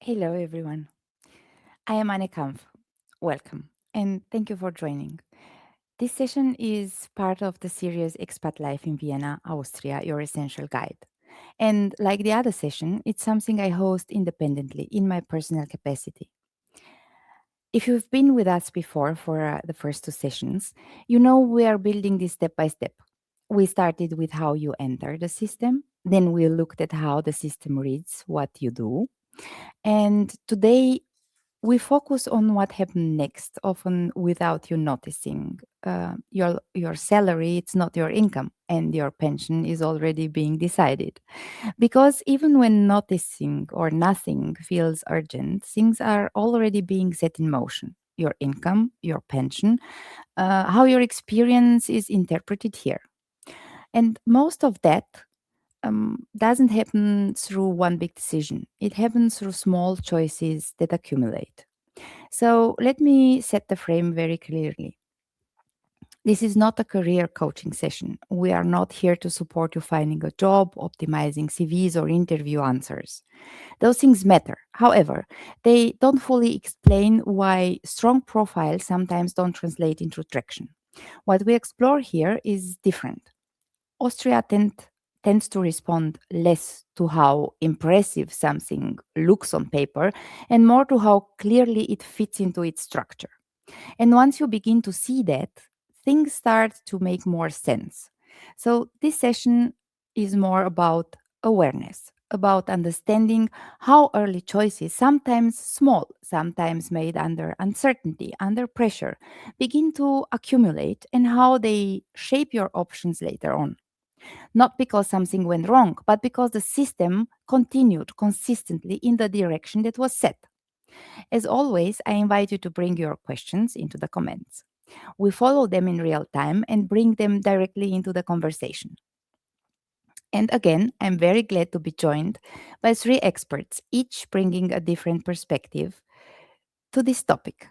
Hello, everyone. I am Anne Kampf. Welcome, and thank you for joining. This session is part of the series Expat Life in Vienna, Austria, Your Essential Guide. And like the other session, it's something I host independently in my personal capacity. If you've been with us before for the first two sessions, you know we are building this step by step. We started with how you enter the system, then we looked at how the system reads what you do. And today we focus on what happened next, often without you noticing. Your salary, it's not your income, and your pension is already being decided. Because even when noticing or nothing feels urgent, things are already being set in motion. Your income, your pension, how your experience is interpreted here. And most of that doesn't happen through one big decision. It happens through small choices that accumulate. So let me set the frame very clearly. This is not a career coaching session. We are not here to support you finding a job, optimizing CVs, or interview answers. Those things matter. However, they don't fully explain why strong profiles sometimes don't translate into traction. What we explore here is different. Austria tends to respond less to how impressive something looks on paper and more to how clearly it fits into its structure. And once you begin to see that, things start to make more sense. So, this session is more about awareness, about understanding how early choices, sometimes small, sometimes made under uncertainty, under pressure, begin to accumulate and how they shape your options later on. Not because something went wrong, but because the system continued consistently in the direction that was set. As always, I invite you to bring your questions into the comments. We follow them in real time and bring them directly into the conversation. And again, I'm very glad to be joined by three experts, each bringing a different perspective to this topic.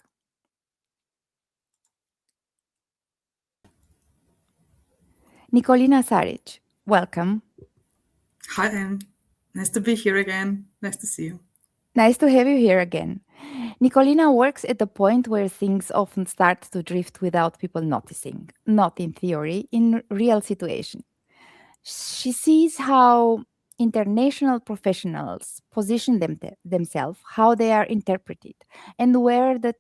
Nikolina Saric, welcome. Hi, Anne. Nice to be here again. Nice to see you. Nice to have you here again. Nikolina works at the point where things often start to drift without people noticing, not in theory, in real situation. She sees how international professionals position themselves, how they are interpreted, and where the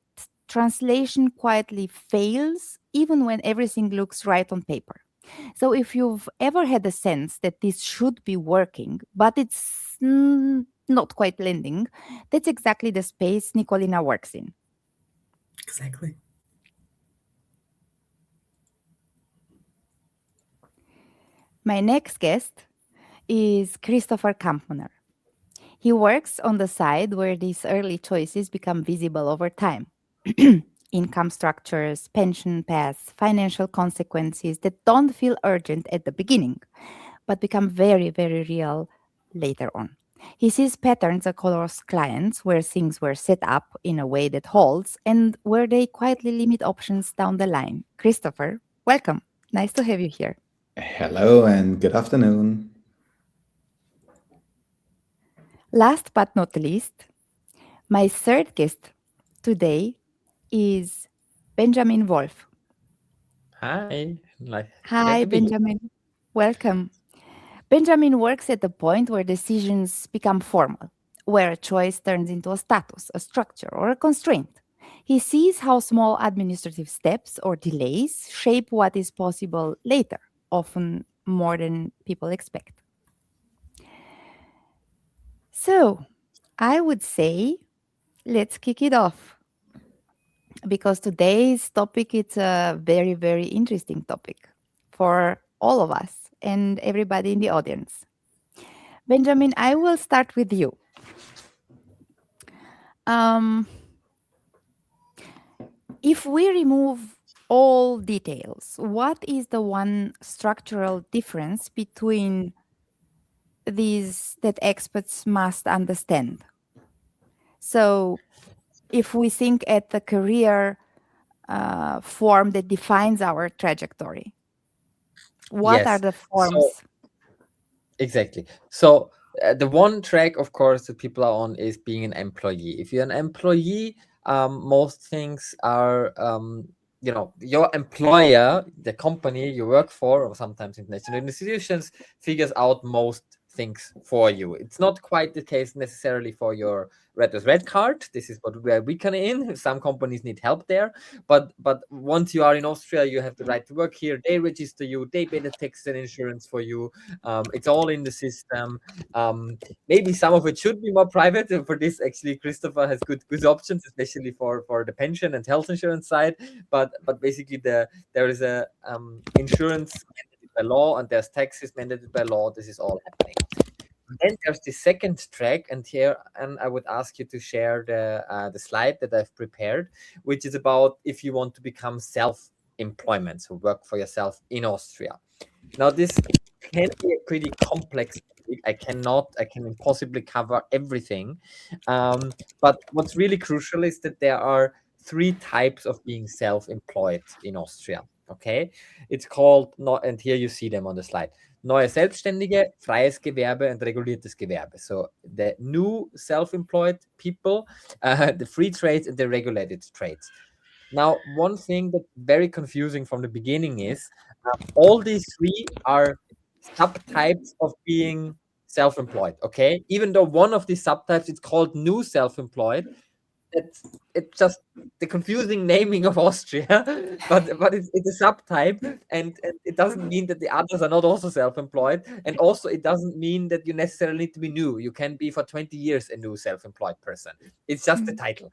translation quietly fails, even when everything looks right on paper. So, if you've ever had a sense that this should be working, but it's not quite landing, that's exactly the space Nicolina works in. Exactly. My next guest is Christopher Kampmanner. He works on the side where these early choices become visible over time. Income structures, pension paths, financial consequences that don't feel urgent at the beginning, but become very, very real later on. He sees patterns across clients where things were set up in a way that holds and where they quietly limit options down the line. Christopher, welcome. Nice to have you here. Hello and good afternoon. Last but not least, my third guest today is Benjamin Wolf. Hi, like glad Hi, to be here. Benjamin. Welcome. Benjamin works at the point where decisions become formal, where a choice turns into a status, a structure, or a constraint. He sees how small administrative steps or delays shape what is possible later, often more than people expect. So, I would say let's kick it off because today's topic is a very, very interesting topic for all of us and everybody in the audience. Benjamin, I will start with you. Um, if we remove all details, what is the one structural difference between these that experts must understand? So, if we think at the career form that defines our trajectory, what are Yes. the So forms? exactly. So the one track, of course, that people are on is being an employee. If you're an employee, most things are, your employer, the company you work for, or sometimes international institutions, figures out most things for you. It's not quite the case necessarily for your red card. This is where we come in. Some companies need help there, but once you are in Austria, you have the right to work here. They register you, they pay the tax and insurance for you. It's all in the system. Maybe some of it should be more private. And for this, actually, Christopher has good options, especially for the pension and health insurance side. But basically, there is a insurance mandated by law, and there's taxes mandated by law. This is all happening. Then there's the second track, and here, and I would ask you to share the slide that I've prepared, which is about if you want to become self-employment, so work for yourself in Austria. Now, this can be a pretty complex topic. I can impossibly cover everything. But what's really crucial is that there are 3 types of being self-employed in Austria. Okay, it's called, and here you see them on the slide: neue Selbstständige, freies Gewerbe, and reguliertes Gewerbe. So the new self-employed people, the free trades, and the regulated trades. Now, one thing that's very confusing from the beginning is all these 3 are subtypes of being self-employed. Okay, even though one of these subtypes is called new self-employed, it's just the confusing naming of Austria, but it's a subtype, and it doesn't mean that the others are not also self-employed, and also it doesn't mean that you necessarily need to be new. You can be for 20 years a new self-employed person. It's just the title,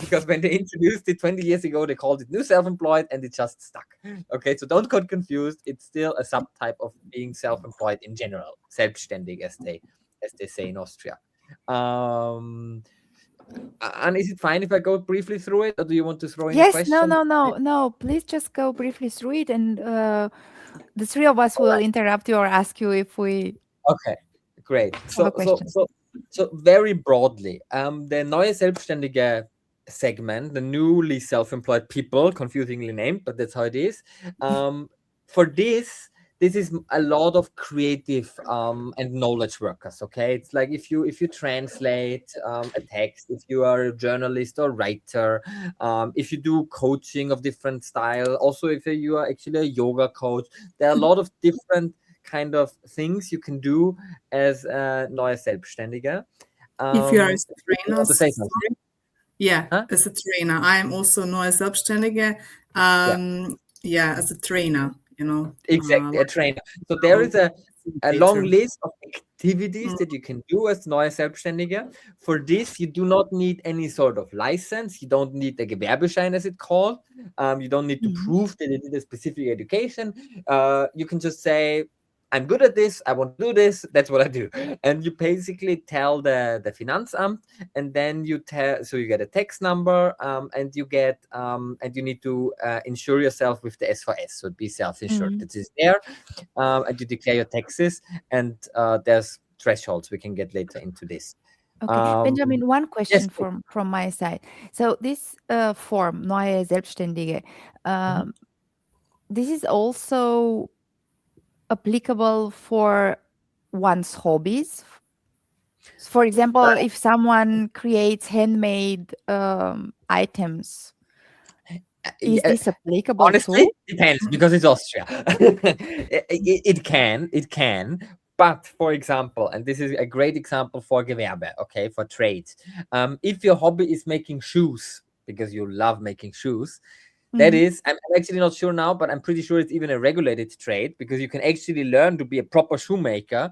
because when they introduced it 20 years ago, they called it new self-employed, and it just stuck. Okay, so don't get confused. It's still a subtype of being self-employed in general, selbstständig, as they say in Austria. And is it fine if I go briefly through it, or do you want to throw in a Yes, question? no. Please just go briefly through it, and the 3 of us All will right. interrupt you or ask you if we Okay, great. have a So question. very broadly, the neue Selbstständige segment, the newly self-employed people, confusingly named, but that's how it is. For this is a lot of creative and knowledge workers. Okay, it's like if you translate a text, if you are a journalist or writer, if you do coaching of different style, also if you are actually a yoga coach, there are a lot of different kind of things you can do as a neue Selbstständige. If you are a You trainer, want to say something? sorry. Yeah, Huh? as a trainer. I am also neue Selbstständige. Yeah, Yeah, as a trainer, exactly, a trainer. So there is a long facilitator. list of activities that you can do as neue Selbstständige. For this, you do not need any sort of license. You don't need a Gewerbeschein, as it's called. You don't need to Mhm. prove that you did a specific education. You can just say, I'm good at this. I want to do this. That's what I do. And you basically tell the Finanzamt, and then you get a tax number, and you get and you need to insure yourself with the SVS, so be self-insured. Mhm. That is there, and you declare your taxes, and there's thresholds. We can get later into this. Okay. Benjamin, one Yes. question from my side. So this form, neue Selbstständige, Mhm. um, this is also applicable for one's hobbies. For example, if someone creates handmade items, is Yeah, this applicable honestly, too? depends because it's Austria. It can. But for example, and this is a great example for Gewerbe, okay, for trades. If your hobby is making shoes because you love making shoes, that Mhm. is, I'm actually not sure now, but I'm pretty sure it's even a regulated trade because you can actually learn to be a proper shoemaker.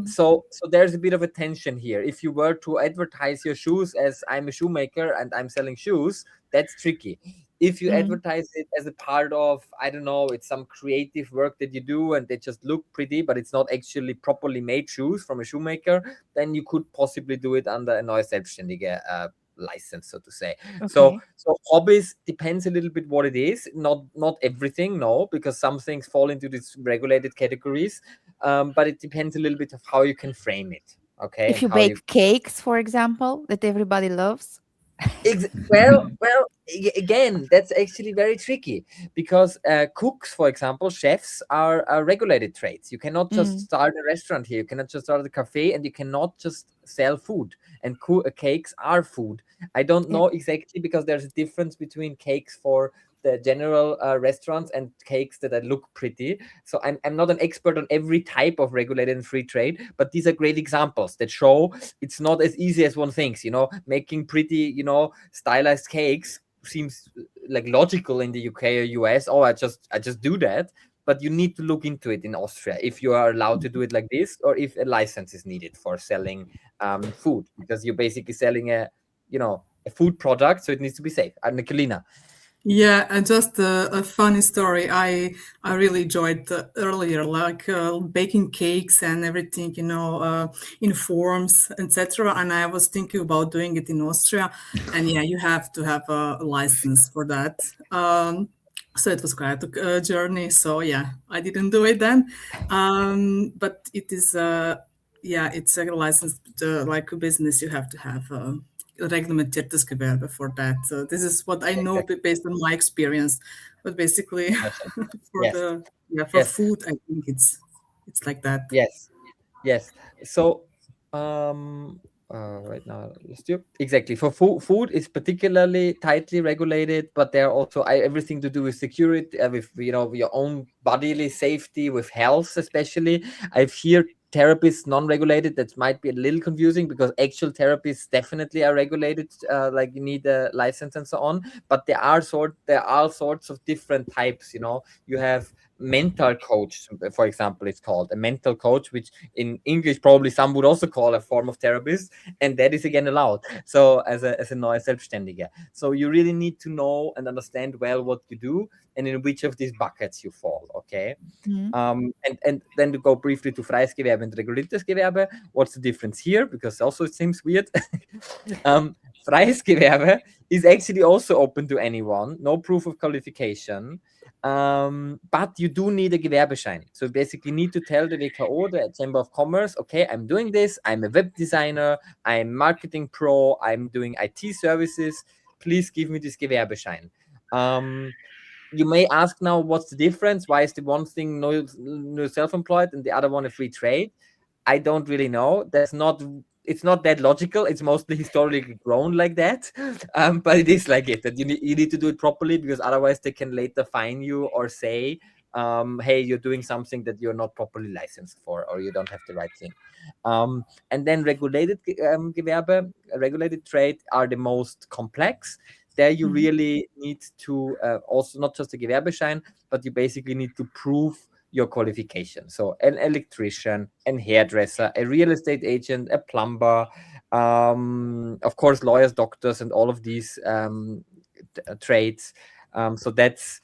So there's a bit of a tension here. If you were to advertise your shoes as I'm a shoemaker and I'm selling shoes, that's tricky. If you Mhm. advertise it as a part of, I don't know, it's some creative work that you do and they just look pretty, but it's not actually properly made shoes from a shoemaker, then you could possibly do it under a neue Selbstständige license, so to say. So Okay. hobbies depends a little bit what it is. Not everything, no, because some things fall into these regulated categories. But it depends a little bit of how you can frame it, okay, If and you how you bake cakes, for example, that everybody loves. well, again, that's actually very tricky because cooks, for example, chefs are regulated trades. You cannot just Mm. start a restaurant here. You cannot just start a cafe, and you cannot just sell food. And cakes are food. I don't Yeah. know exactly because there's a difference between cakes for the general restaurants and cakes that look pretty. So I'm not an expert on every type of regulated and free trade, but these are great examples that show it's not as easy as one thinks. Making pretty, stylized cakes seems like logical in the UK or US. Oh, I just do that. But you need to look into it in Austria if you are allowed to do it like this, or if a license is needed for selling food, because you're basically selling a food product, so it needs to be safe. Nicolina. Yeah, and just a funny story. I really enjoyed earlier, like baking cakes and everything, in forms, etc. And I was thinking about doing it in Austria, and yeah, you have to have a license for that. So it was quite a journey. So yeah, I didn't do it then, but it is, yeah, it's a license, like a business. You have to have. Reglementiertes Gewerbe for that. So this is what I know Exactly. based on my experience. But basically, Perfect. for Yes. the for Yes. food, I think it's like that. Yes. Yes. So, right now, let's do exactly for food is particularly tightly regulated, but there are also everything to do with security, with your own bodily safety, with health especially. I've heard therapists non-regulated. That might be a little confusing because actual therapists definitely are regulated, like you need a license and so on. But there are all sorts of different types. You have mental coach, for example. It's called a mental coach, which in English probably some would also call a form of therapist, and that is again allowed. So as a neue Selbstständige, so you really need to know and understand well what you do and in which of these buckets you fall. Okay. Mm. And then to go briefly to freies Gewerbe and reguliertes Gewerbe, what's the difference here? Because also it seems weird. Freies Gewerbe is actually also open to anyone, no proof of qualification. But you do need a Gewerbeschein. So you basically need to tell the WKO, the Chamber of Commerce, okay, I'm doing this, I'm a web designer, I'm marketing pro, I'm doing IT services, please give me this Gewerbeschein. You may ask now, what's the difference? Why is the one thing no self-employed and the other one a free trade? I don't really know. It's not that logical. It's mostly historically grown like that. But it is like it, that you need to do it properly, because otherwise they can later fine you or say, hey, you're doing something that you're not properly licensed for, or you don't have the right thing. And then Gewerbe, regulated trade, are the most complex. There you Mhm. really need to also not just a Gewerbeschein, but you basically need to prove your qualification. So an electrician, an hairdresser, a real estate agent, a plumber, of course, lawyers, doctors, and all of these trades. So that's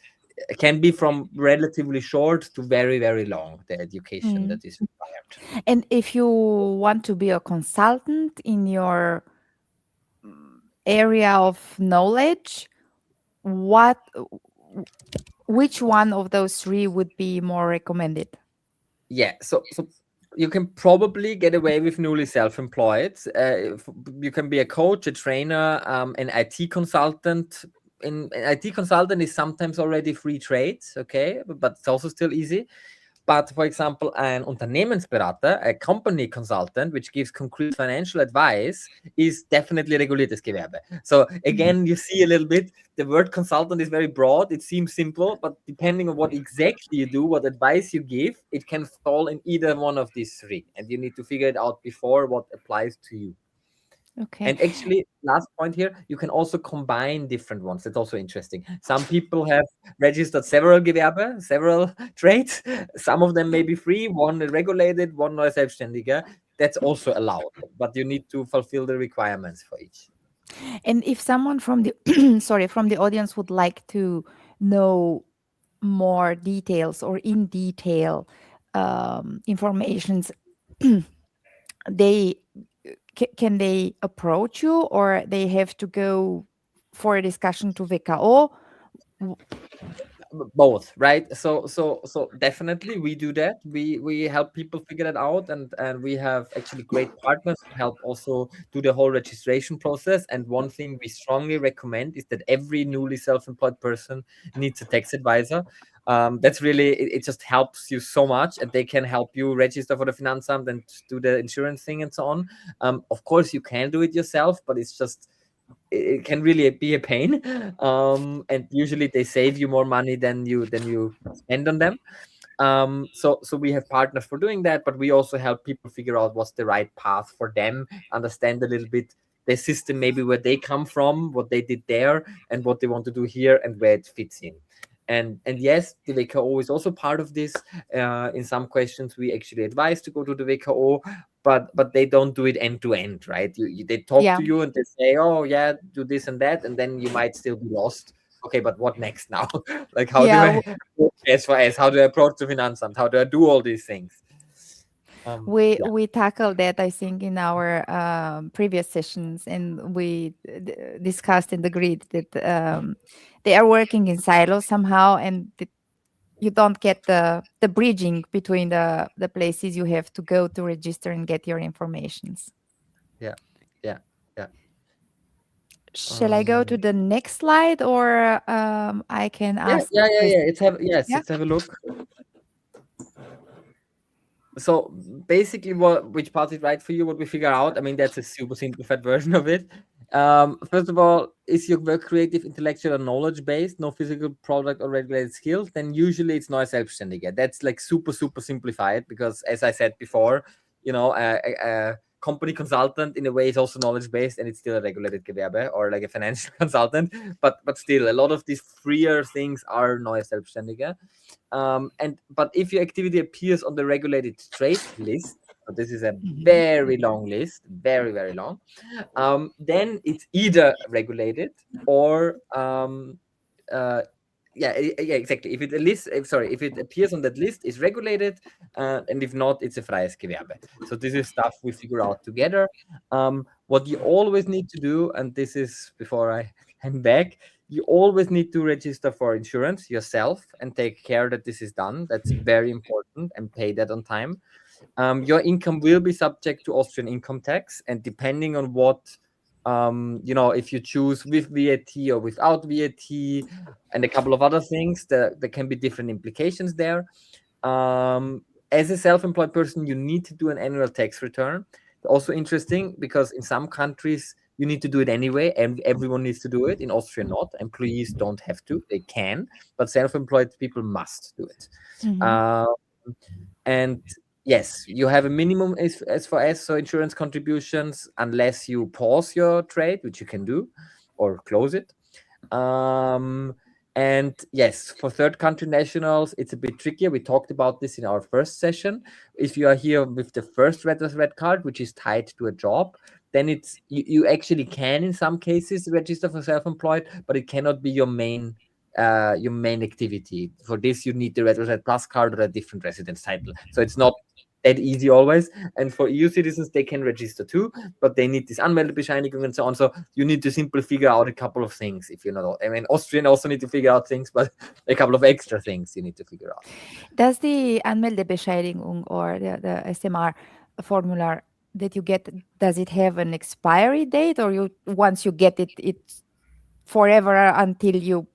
can be from relatively short to very, very long, the education Mm. that is required. And if you want to be a consultant in your area of knowledge, what which one of those three would be more recommended? Yeah, so you can probably get away with newly self-employed. You can be a coach, a trainer, an IT consultant. An IT consultant is sometimes already free trade, okay, but it's also still easy. But for example, an Unternehmensberater, a company consultant, which gives concrete financial advice, is definitely reguliertes Gewerbe. So Mhm. again, you see a little bit, the word consultant is very broad. It seems simple, but depending on what exactly you do, what advice you give, it can fall in either one of these three. And you need to figure it out before what applies to you. Okay. And actually, last point here, you can also combine different ones. That's also interesting. Some people have registered several Gewerbe, several trades. Some of them may be free, one regulated, one neue Selbstständige. That's also allowed, but you need to fulfill the requirements for each. And if someone from the from the audience would like to know more details or in detail informations, they can they approach you, or they have to go for a discussion to WKO? W- Both, right? So definitely we do that. We help people figure that out, and we have actually great partners who help also do the whole registration process. And one thing we strongly recommend is that every newly self-employed person needs a tax advisor. That's really it just helps you so much, and they can help you register for the Finanzamt and do the insurance thing and so on. Of course you can do it yourself, but it's just it can really be a pain. And usually they save you more money than you spend on them. So we have partners for doing that, but we also help people figure out what's the right path for them, understand a little bit the system, maybe where they come from, what they did there, and what they want to do here, and where it fits in. And yes, the WKO is also part of this. In some questions, we actually advise to go to the WKO, but they don't do it end to end, right? They talk Yeah. to you and they say, oh yeah, do this and that, and then you might still be lost. Okay, but what next now? Like, how do Yeah. I as far as how do I approach the Finanzamt? How do I do all these things? Yeah. We tackled that, I think, in our previous sessions, and we discussed and agreed that they are working in silos somehow, and you don't get the bridging between the places you have to go to register and get your informations. Yeah. Yeah. Yeah. Shall I go to the next slide, or I can Yeah. ask Yeah. Yeah. Yeah. questions? Yeah. Let's have a look. So basically, which part is right for you? What we figure out. I mean, that's a super simplified version of it. First of all, is your work creative, intellectual, or knowledge based? No physical product or regulated skills? Then usually it's not selbstständiger. That's like super simplified, because as I said before, a company consultant in a way is also knowledge based, and it's still a regulated Gewerbe, or like a financial consultant. But still, a lot of these freer things are neue Selbstständige. But if your activity appears on the regulated trade list, so this is a very long list, very long, then it's either regulated or yeah, exactly. If it appears on that list, it's regulated, and if not, it's a freies Gewerbe. So this is stuff we figure out together. What you always need to do, and this is before I hand back, you always need to register for insurance yourself and take care that this is done. That's very important, and pay that on time. Your income will be subject to Austrian income tax, and depending on what if you choose with VAT or without VAT, and a couple of other things, there can be different implications there. As a self-employed person, you need to do an annual tax return. Also interesting, because in some countries you need to do it anyway, and everyone needs to do it. In Austria, not. Employees don't have to; they can, but self-employed people must do it. And yes, you have a minimum as far as so insurance contributions, unless you pause your trade, which you can do, or close it. And yes, for third country nationals, it's a bit trickier. We talked about this in our first session. If you are here with the first red card, which is tied to a job, then it's you actually can in some cases register for self-employed, but it cannot be your main activity. For this, you need the Red Plus card or a different residence title. So it's not that easy always. And for EU citizens, they can register too, but they need this Anmeldebescheinigung and so on. So you need to simply figure out a couple of things. If you're not, I mean, Austrian also need to figure out things, but a couple of extra things you need to figure out. Does the Anmeldebescheinigung or the SMR formula that you get, does it have an expiry date, or once you get it, it's forever until you?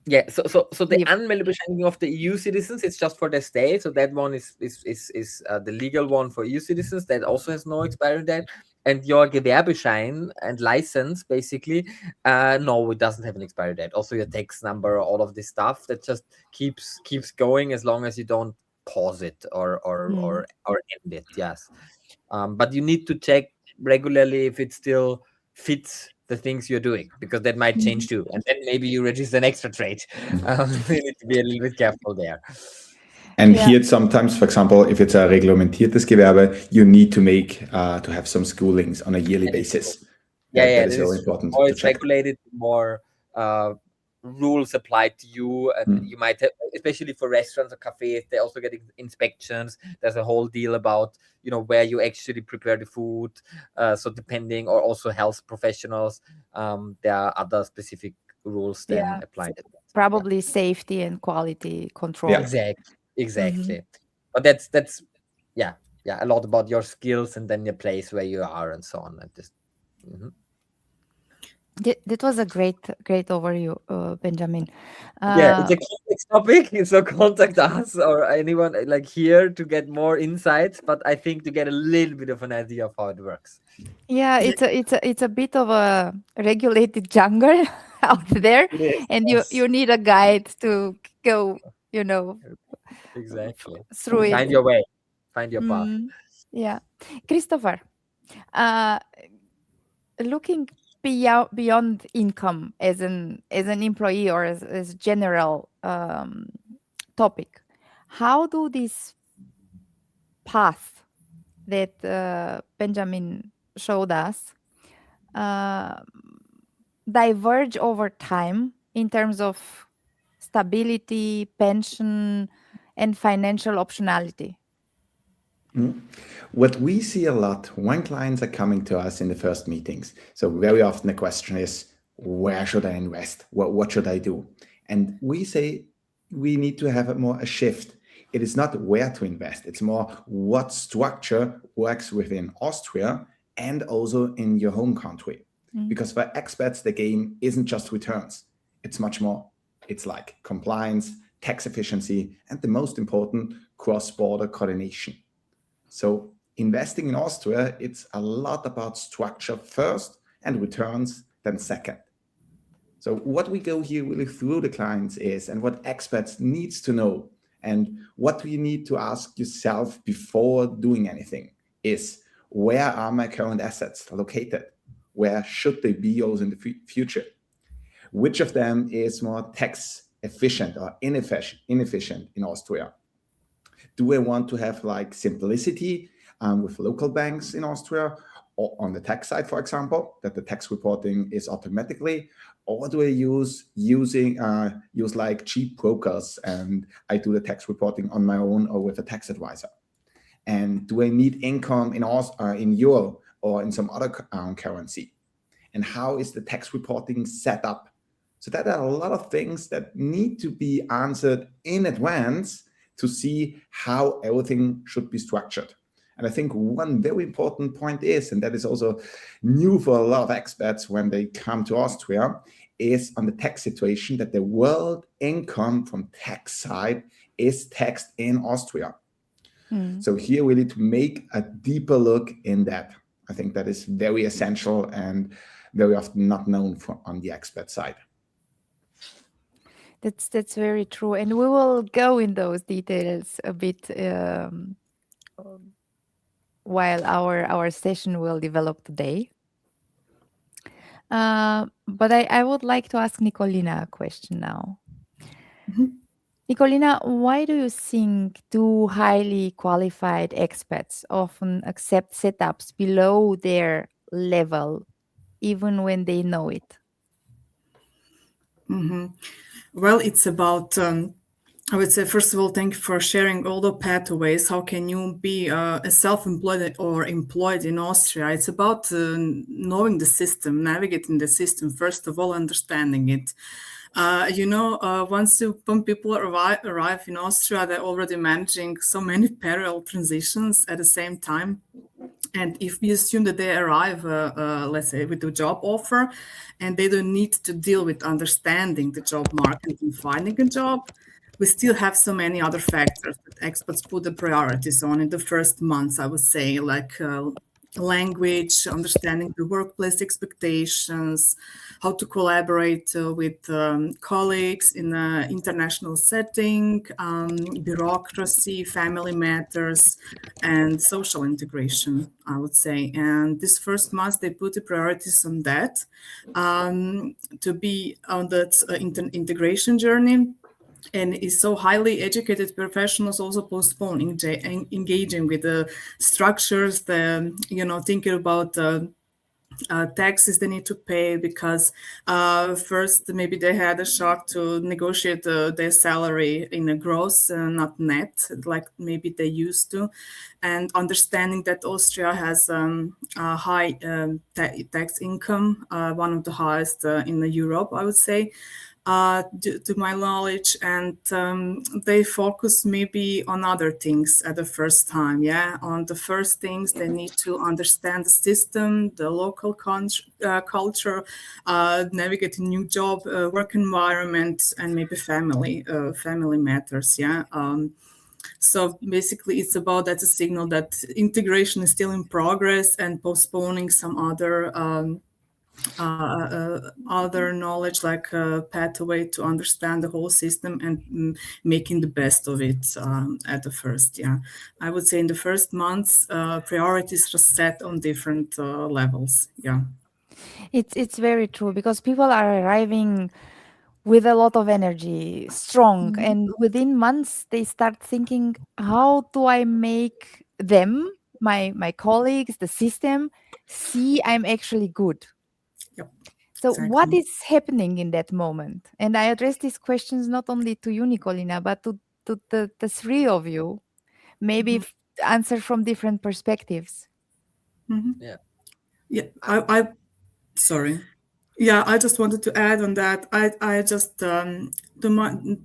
Yeah, so the leave? Anmeldebescheinigung of the EU citizens, it's just for their stay. So that one is the legal one for EU citizens. That also has no expiry date. And your Gewerbeschein and license, basically, no, it doesn't have an expiry date. Also, your tax number, all of this stuff, that just keeps going as long as you don't pause it or end it. Yes, but you need to check regularly if it still fits the things you're doing, because that might change too, and then maybe you register an extra trade. You need to be a little bit careful there. And here sometimes, for example, if it's a reglementiertes Gewerbe, you need to to have some schoolings on a yearly basis. Yeah, that is very important more to it's check. regulated, more rules applied to you, and you might have, especially for restaurants or cafes, they also get inspections. There's a whole deal about where you actually prepare the food. So depending, or also health professionals, there are other specific rules then applied to that. probably safety and quality control. Yeah. Exactly. But that's yeah, a lot about your skills and then the place where you are and so on. And just That was a great overview, Benjamin. it's a complex topic, so contact us or anyone like here to get more insights. But I think to get a little bit of an idea of how it works. Yeah, it's a bit of a regulated jungle out there, It is, and yes. you need a guide to go, Exactly. through it. Find your way, find your path. Yeah, Christopher, looking beyond income as an employee or as general topic, how do this path that Benjamin showed us diverge over time in terms of stability, pension, and financial optionality? What we see a lot when clients are coming to us in the first meetings. So very often the question is, where should I invest? What should I do? And we say we need to have a shift. It is not where to invest. It's more what structure works within Austria and also in your home country. Because for expats, the game isn't just returns. It's much more. It's like compliance, tax efficiency, and the most important, cross-border coordination. So investing in Austria, it's a lot about structure first and returns then second. So what we go here really through the clients is, and what expats needs to know, and what you need to ask yourself before doing anything is, where are my current assets located? Where should they be also in the future? Which of them is more tax efficient or inefficient in Austria? Do I want to have like simplicity with local banks in Austria, or on the tax side, for example, that the tax reporting is automatically, or do I use like cheap brokers and I do the tax reporting on my own or with a tax advisor? And do I need income in euro or in some other currency? And how is the tax reporting set up? So that are a lot of things that need to be answered in advance to see how everything should be structured. And I think one very important point is, and that is also new for a lot of expats when they come to Austria, is on the tax situation that the world income from tax side is taxed in Austria. So here we need to make a deeper look in that. I think that is very essential and very often not known on the expat side. That's very true, and we will go in those details a bit while our session will develop today. But I would like to ask Nicolina a question now. Nicolina, why do you think do highly qualified expats often accept setups below their level, even when they know it? Well, it's about, I would say, first of all, thank you for sharing all the pathways. How can you be a self-employed or employed in Austria? It's about knowing the system, navigating the system, first of all, understanding it. When people arrive in Austria, they're already managing so many parallel transitions at the same time. And if we assume that they arrive, let's say, with a job offer, and they don't need to deal with understanding the job market and finding a job, we still have so many other factors that experts put the priorities on in the first months, I would say, like language, understanding the workplace expectations, how to collaborate with colleagues in an international setting, bureaucracy, family matters, and social integration, I would say. And this first month, they put the priorities on that to be on that integration journey. And is so highly educated professionals also postpone engaging with the structures, thinking about taxes they need to pay because first maybe they had a shock to negotiate their salary in a gross, not net, like maybe they used to, and understanding that Austria has a high tax income, one of the highest in Europe, I would say. to my knowledge, and they focus maybe on other things at the first time. Yeah, on the first things they need to understand the system, the local culture, navigate a new job, work environment, and maybe family matters. Yeah. So basically, it's about that's a signal that integration is still in progress and postponing some other knowledge like pathway to understand the whole system and making the best of it at the first. Yeah, I would say in the first months, priorities are set on different levels. Yeah. It's very true because people are arriving with a lot of energy, strong, Mhm. and within months they start thinking, how do I make them, my colleagues, the system, see I'm actually good? Yep. So what Exactly. is happening in that moment? And I address these questions not only to you, Nicolina, but to the three of you, maybe Mhm. answer from different perspectives. Mhm. Yeah. Yeah. I sorry. Yeah, I just wanted to add on that. I just to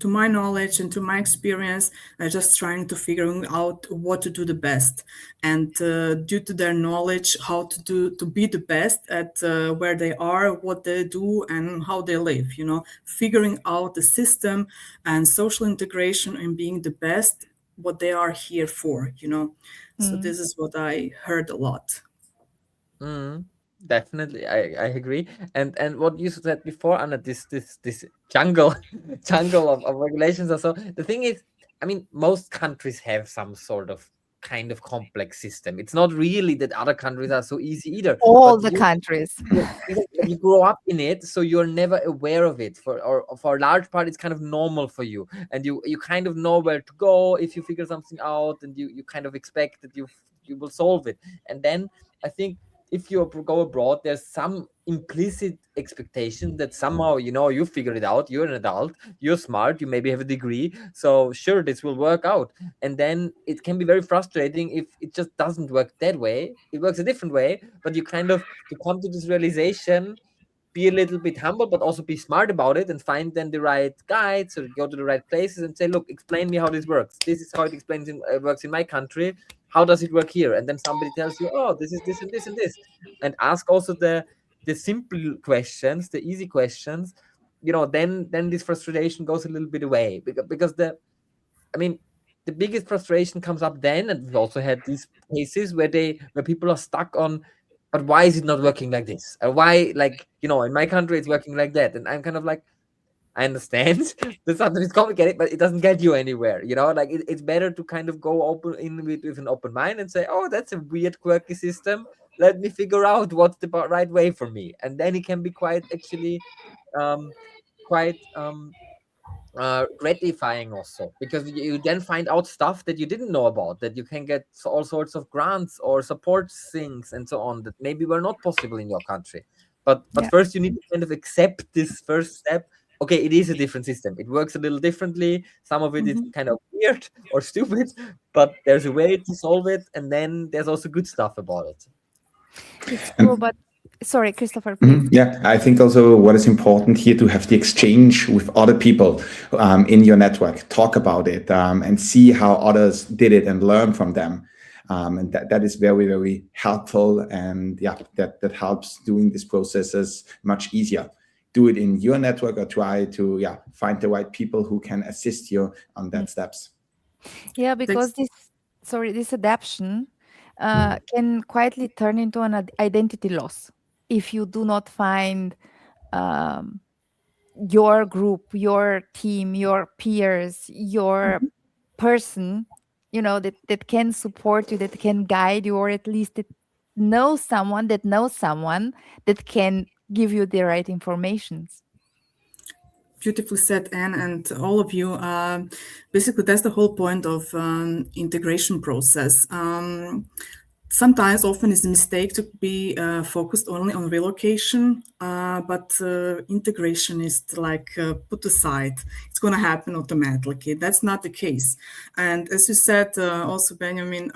my knowledge and to my experience, I just trying to figuring out what to do the best, and due to their knowledge, how to be the best at where they are, what they do, and how they live. Figuring out the system and social integration and being the best what they are here for. So Mm. this is what I heard a lot. Mm, definitely, I agree. And what you said before, Anna, this jungle jungle of regulations or so. The thing is, I mean, most countries have some sort of kind of complex system. It's not really that other countries are so easy either, but All the countries. you grow up in it, so you're never aware of it. Or for a large part, it's kind of normal for you, and you kind of know where to go if you figure something out, and you kind of expect that you will solve it. And then I think if you go abroad, there's some implicit expectation that somehow you figure it out. You're an adult, you're smart, you maybe have a degree, so sure, this will work out. And then it can be very frustrating if it just doesn't work that way. It works a different way, but you kind of to come to this realization, be a little bit humble, but also be smart about it and find then the right guides or go to the right places and say, look, explain me how this works. This is how it works in my country. How does it work here? And then somebody tells you, oh, this is this and this and this. And ask also the simple questions, the easy questions. Then this frustration goes a little bit away because I mean, the biggest frustration comes up then, and we've also had these cases where people are stuck on, but why is it not working like this? Or why, like, in my country it's working like that? And I'm kind of like, I understand that sometimes it's complicated, but it doesn't get you anywhere. Like it's better to kind of go open in with an open mind and say, oh, that's a weird, quirky system. Let me figure out what's the right way for me, and then it can be quite actually, um, quite gratifying also, because you then find out stuff that you didn't know about, that you can get all sorts of grants or support things and so on that maybe were not possible in your country. But Yeah. first you need to kind of accept this first step. Okay, it is a different system, it works a little differently, some of it is Mhm. kind of weird or stupid, but there's a way to solve it, and then there's also good stuff about it. It's true, And but sorry, Christopher, please. yeah, I think also what is important here to have the exchange with other people in your network, talk about it and see how others did it and learn from them. And that is very, very helpful. And yeah, that helps doing these processes much easier. Do it in your network or try to find the right people who can assist you on Mm. that steps. Yeah, because Thanks. this adaptation can quietly turn into an identity loss if you do not find um, your group, your team, your peers, your person, that can support you, that can guide you, or at least that knows someone that can give you the right informations. Beautifully said, Anne, and all of you. Basically, that's the whole point of integration process. Sometimes, often, is a mistake to be focused only on relocation but integration is like put aside. It's going to happen automatically. That's not the case. And as you said, also Benjamin,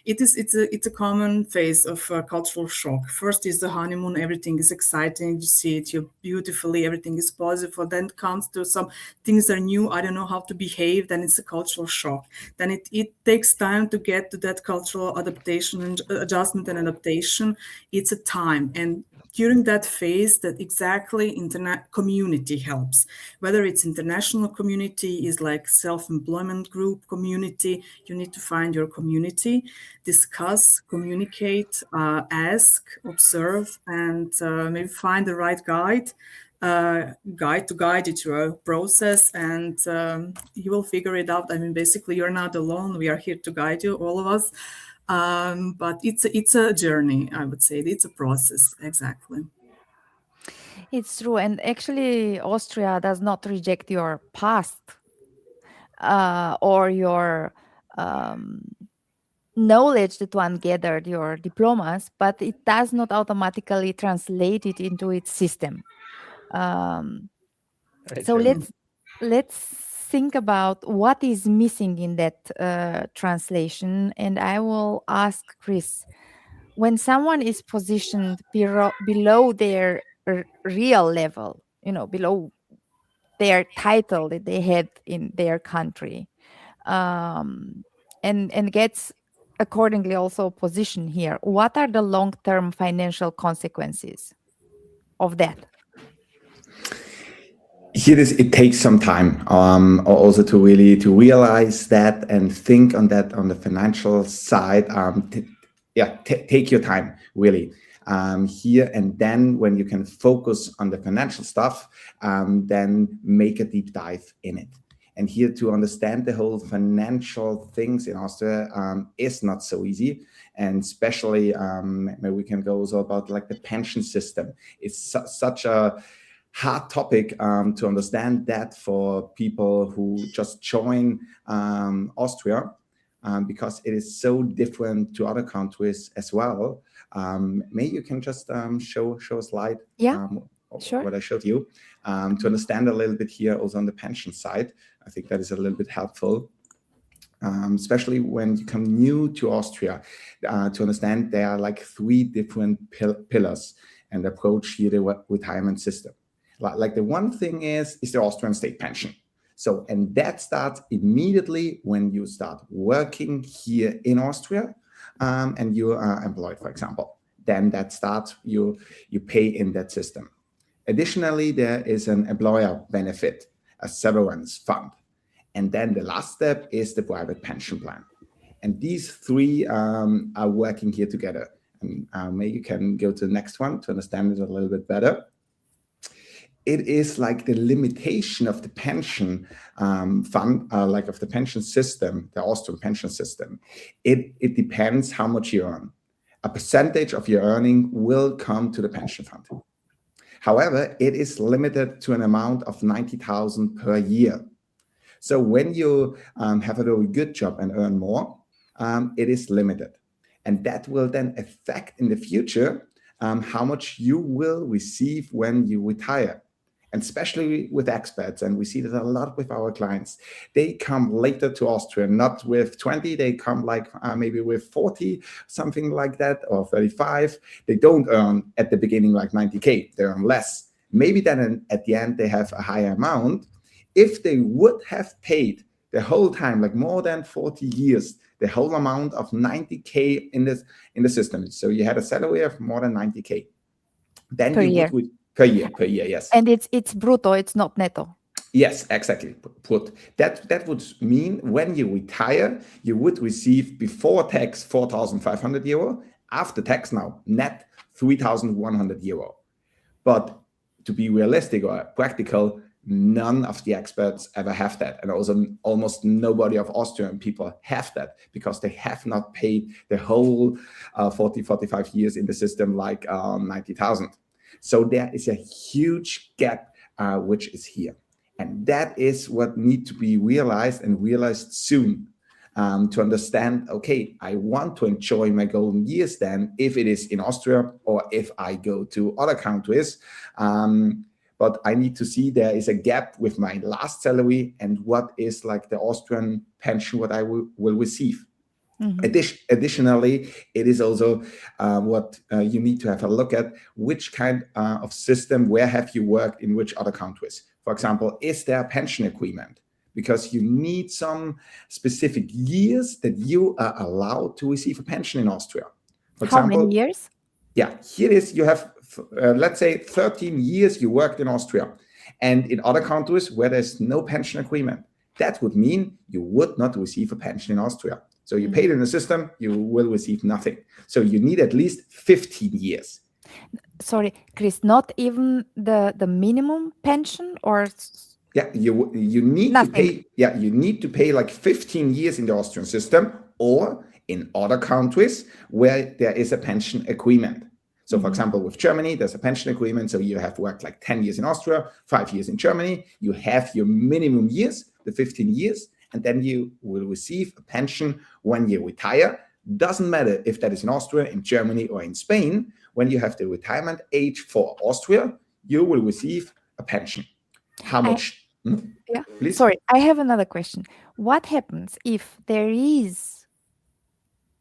it's a common phase of cultural shock. First is the honeymoon. Everything is exciting. You see it. You're beautifully. Everything is positive. Then comes to some things are new. I don't know how to behave. Then it's a cultural shock. Then it takes time to get to that cultural adaptation and adjustment and adaptation. It's a time and during that phase that exactly internet community helps, whether it's international community is like self-employment group community. You need to find your community, discuss, communicate, ask, observe, and maybe find the right guide to guide you through a process, and you will figure it out. I mean, basically you're not alone. We are here to guide you, all of us. But it's a journey, I would say. It's a process, exactly. It's true. And actually, Austria does not reject your past or your um, knowledge that one gathered, your diplomas, but it does not automatically translate it into its system. Um, Very so true. let's think about what is missing in that translation. And I will ask Chris, when someone is positioned below their real level, below their title that they had in their country, um, and gets accordingly also positioned here, what are the long-term financial consequences of that? Here it takes some time also to really to realize that and think on that on the financial side. Take your time really here, and then when you can focus on the financial stuff, then make a deep dive in it. And here to understand the whole financial things in Austria is not so easy. And especially maybe we can go also about like the pension system. It's such a hard topic to understand that for people who just join Austria, because it is so different to other countries as well. Maybe you can just show a slide. Yeah, sure. What I showed you to understand a little bit here also on the pension side. I think that is a little bit helpful. Especially when you come new to Austria, to understand there are like three different pillars and approach here the retirement system. Like the one thing is the Austrian state pension. So, and that starts immediately when you start working here in Austria and you are employed, for example. Then that starts, you pay in that system. Additionally, there is an employer benefit, a severance fund. And then the last step is the private pension plan. And these three are working here together. And maybe you can go to the next one to understand it a little bit better. It is like the limitation of the pension fund, like of the pension system, the Austrian pension system. It depends how much you earn. A percentage of your earning will come to the pension fund. However, it is limited to an amount of 90,000 per year. So when you have a very good job and earn more, it is limited. And that will then affect in the future how much you will receive when you retire. And especially with expats, and we see that a lot with our clients, they come later to Austria, not with 20, they come like maybe with 40, something like that, or 35. They don't earn at the beginning like 90K, they earn less. Maybe then at the end they have a higher amount. If they would have paid the whole time, like more than 40 years, the whole amount of 90K in the system. So you had a salary of more than 90K. Then per year. Per year, yes. And it's brutto, it's not netto. Yes, exactly. That would mean when you retire, you would receive before tax 4,500 euro, after tax now net 3,100 euro. But to be realistic or practical, none of the experts ever have that. And also almost nobody of Austrian people have that because they have not paid the whole 45 years in the system like 90,000. So there is a huge gap which is here. And that is what needs to be realized and realized soon. to understand, okay, I want to enjoy my golden years then, if it is in Austria or if I go to other countries. But I need to see there is a gap with my last salary and what is like the Austrian pension, what I will receive. Additionally, it is also what you need to have a look at, which kind of system, where have you worked in which other countries? For example, is there a pension agreement? Because you need some specific years that you are allowed to receive a pension in Austria. For How example, many years? yeah, here it is. You have, let's say, 13 years you worked in Austria. And in other countries where there's no pension agreement, that would mean you would not receive a pension in Austria. So you paid in the system, you will receive nothing. So you need at least 15 years. Sorry, Chris, not even the minimum pension or Yeah, you need nothing. to pay. Yeah, you need to pay like 15 years in the Austrian system or in other countries where there is a pension agreement. So, for example, with Germany, there's a pension agreement. So you have worked like 10 years in Austria, 5 years in Germany. You have your minimum years, the 15 years, and then you will receive a pension when you retire. Doesn't matter if that is in Austria, in Germany, or in Spain. When you have the retirement age for Austria, you will receive a pension. How much? Yeah. Please? Sorry, I have another question. What happens if there is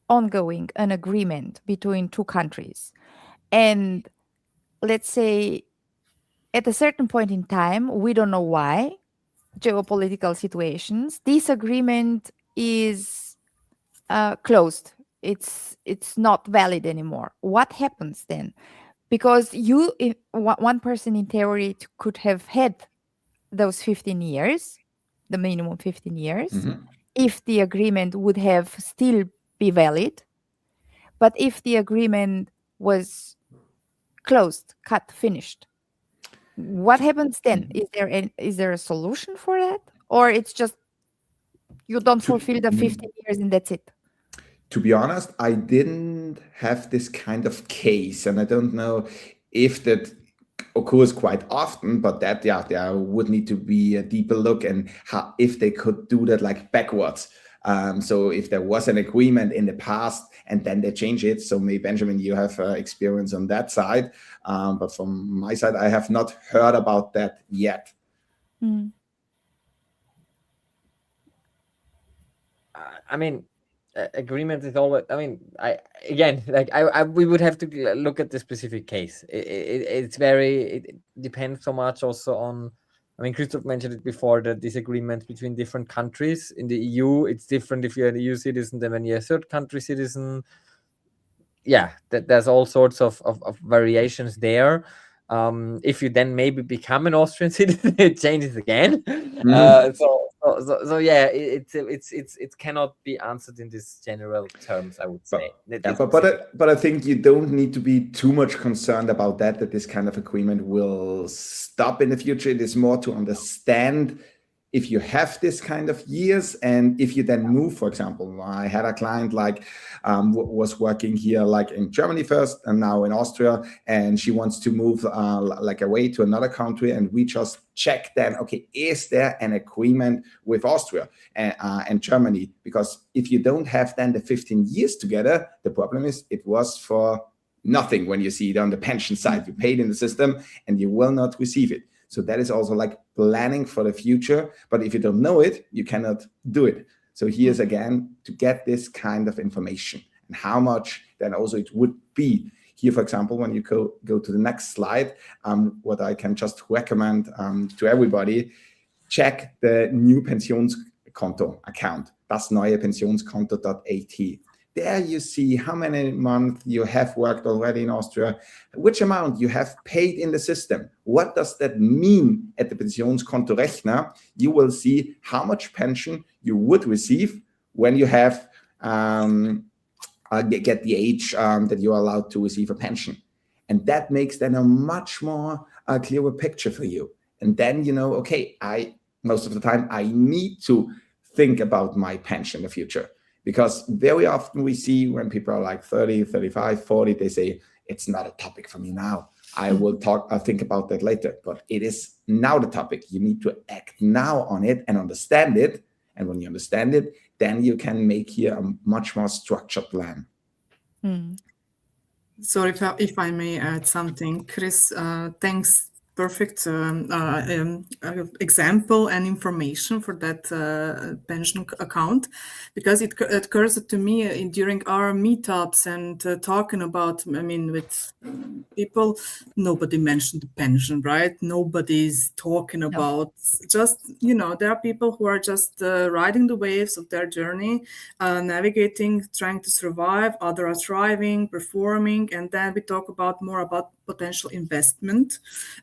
ongoing an agreement between two countries, and let's say at a certain point in time, we don't know why, geopolitical situations, this agreement is closed. It's not valid anymore. What happens then? Because one person in theory could have had those 15 years, the minimum 15 years, if the agreement would have still be valid. But if the agreement was closed, cut, finished, what happens then? Is there a solution for that? Or it's just you don't fulfill the 15 years and that's it? To be honest, I didn't have this kind of case, and I don't know if that occurs quite often, but that, yeah, there would need to be a deeper look and how, if they could do that like backwards. So if there was an agreement in the past and then they change it. So maybe Benjamin, you have experience on that side. But from my side, I have not heard about that yet. I mean, agreement is always. I mean, we would have to look at the specific case. It depends so much also on. I mean, Christoph mentioned it before, that disagreements between different countries in the EU, it's different if you're an EU citizen than when you're a third country citizen. Yeah, there's all sorts of variations there. If you then maybe become an Austrian citizen, it changes again. So yeah, it cannot be answered in these general terms, I would say. But I think you don't need to be too much concerned about that this kind of agreement will stop in the future. It is more to understand if you have this kind of years, and if you then move. For example, I had a client like was working here like in Germany first and now in Austria, and she wants to move like away to another country, and we just check then, okay, is there an agreement with Austria and Germany? Because if you don't have then the 15 years together, the problem is it was for nothing. When you see it on the pension side, you paid in the system and you will not receive it. So that is also like planning for the future. But if you don't know it, you cannot do it. So here's again to get this kind of information and how much then also it would be. Here, for example, when you go to the next slide, what I can just recommend to everybody, check the new Pensionskonto account, das neue Pensionskonto.at. There you see how many months you have worked already in Austria, which amount you have paid in the system. What does that mean at the Pensionskonto Rechner? You will see how much pension you would receive when you have get the age that you are allowed to receive a pension. And that makes then a much more clearer picture for you. And then you know, okay, most of the time I need to think about my pension in the future. Because very often we see when people are like 30, 35, 40, they say, it's not a topic for me now. I'll think about that later. But it is now the topic. You need to act now on it and understand it. And when you understand it, then you can make here a much more structured plan. Mm. So if I may add something, Chris, thanks. Perfect example and information for that pension account, because it occurs to me during our meetups and talking about, I mean, with people, nobody mentioned the pension, right? Nobody's talking No. about, just, there are people who are just riding the waves of their journey, navigating, trying to survive. Others are thriving, performing, and then we talk about more about potential investment,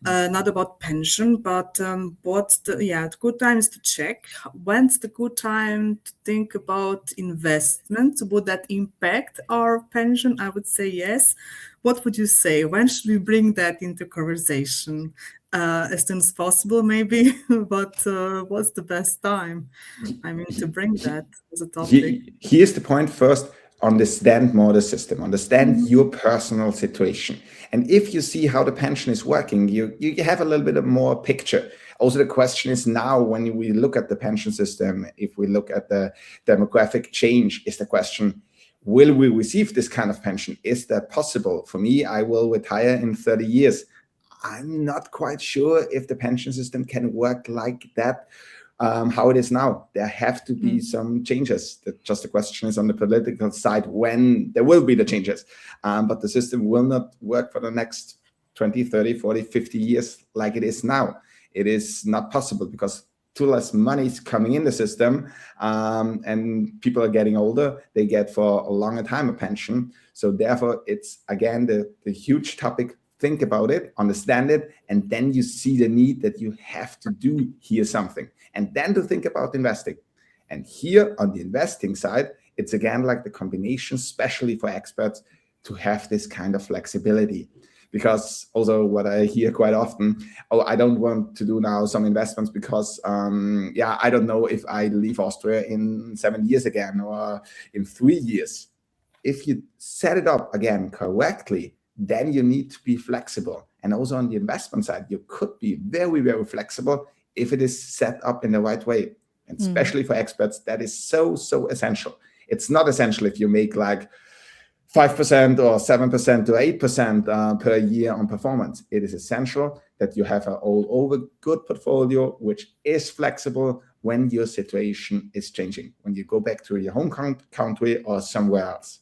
not about pension, but what's the good time is to check when's the good time to think about investment. Would that impact our pension? I would say yes. What would you say? When should we bring that into conversation? As soon as possible, maybe, but what's the best time? I mean, to bring that as a topic. Here's the point first. Understand more the system, understand your personal situation. And if you see how the pension is working, you have a little bit of more picture. Also, the question is now, when we look at the pension system, if we look at the demographic change, is the question, will we receive this kind of pension? Is that possible? For me, I will retire in 30 years. I'm not quite sure if the pension system can work like that. How it is now. There have to be some changes. Just the question is on the political side when there will be the changes. But the system will not work for the next 20, 30, 40, 50 years like it is now. It is not possible because too less money is coming in the system, and people are getting older. They get for a longer time a pension. So therefore, it's again the huge topic. Think about it, understand it, and then you see the need that you have to do here something, and then to think about investing. And here on the investing side, it's again like the combination, especially for experts, to have this kind of flexibility. Because also what I hear quite often, I don't want to do now some investments because, I don't know if I leave Austria in 7 years again or in 3 years. If you set it up again correctly, then you need to be flexible. And also on the investment side, you could be very, very flexible if it is set up in the right way. And especially for experts, that is so essential. It's not essential if you make like 5% or 7% to 8% per year on performance. It is essential that you have an all-over good portfolio, which is flexible when your situation is changing, when you go back to your home country or somewhere else.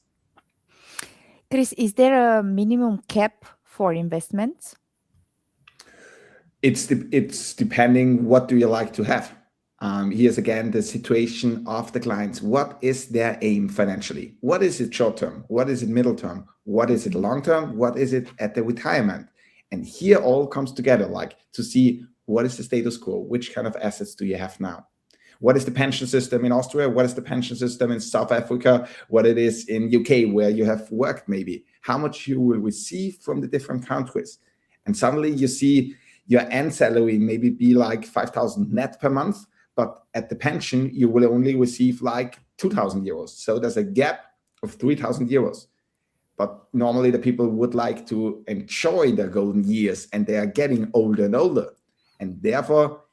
Chris, is there a minimum cap for investments? It's depending what do you like to have. Here's again the situation of the clients. What is their aim financially? What is it short term? What is it middle term? What is it long term? What is it at the retirement? And here all comes together, like to see what is the status quo? Which kind of assets do you have now? What is the pension system in Austria? What is the pension system in South Africa? What it is in UK where you have worked maybe? How much you will receive from the different countries? And suddenly you see your end salary maybe be like 5,000 net per month, but at the pension you will only receive like 2,000 euros. So there's a gap of 3,000 euros. But normally the people would like to enjoy their golden years and they are getting older and older. And therefore,